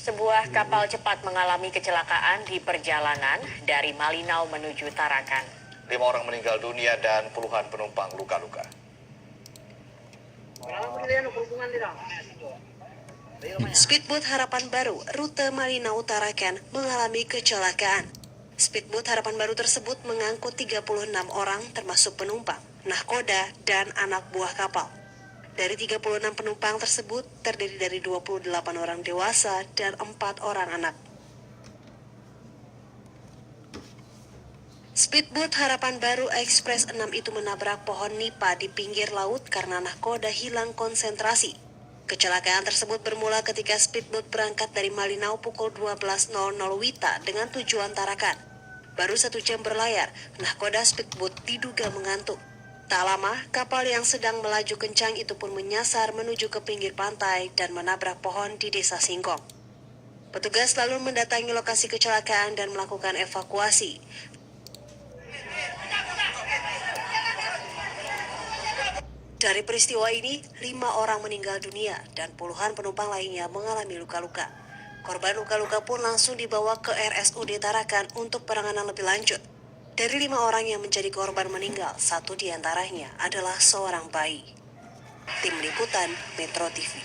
Sebuah kapal cepat mengalami kecelakaan di perjalanan dari Malinau menuju Tarakan. 5 orang meninggal dunia dan puluhan penumpang luka-luka. Speedboat Harapan Baru, rute Malinau Tarakan, mengalami kecelakaan. Speedboat Harapan Baru tersebut mengangkut 36 orang termasuk penumpang, nahkoda, dan anak buah kapal. Dari 36 penumpang tersebut terdiri dari 28 orang dewasa dan 4 orang anak. Speedboat Harapan Baru Ekspres 6 itu menabrak pohon nipa di pinggir laut karena nahkoda hilang konsentrasi. Kecelakaan tersebut bermula ketika speedboat berangkat dari Malinau pukul 12.00 WITA dengan tujuan Tarakan. Baru 1 jam berlayar, nahkoda speedboat diduga mengantuk. Tak lama, kapal yang sedang melaju kencang itu pun menyasar menuju ke pinggir pantai dan menabrak pohon di desa Singkong. Petugas lalu mendatangi lokasi kecelakaan dan melakukan evakuasi. Dari peristiwa ini, 5 orang meninggal dunia dan puluhan penumpang lainnya mengalami luka-luka. Korban luka-luka pun langsung dibawa ke RSUD Tarakan untuk penanganan lebih lanjut. Dari 5 orang yang menjadi korban meninggal, 1 diantaranya adalah seorang bayi. Tim Liputan Metro TV.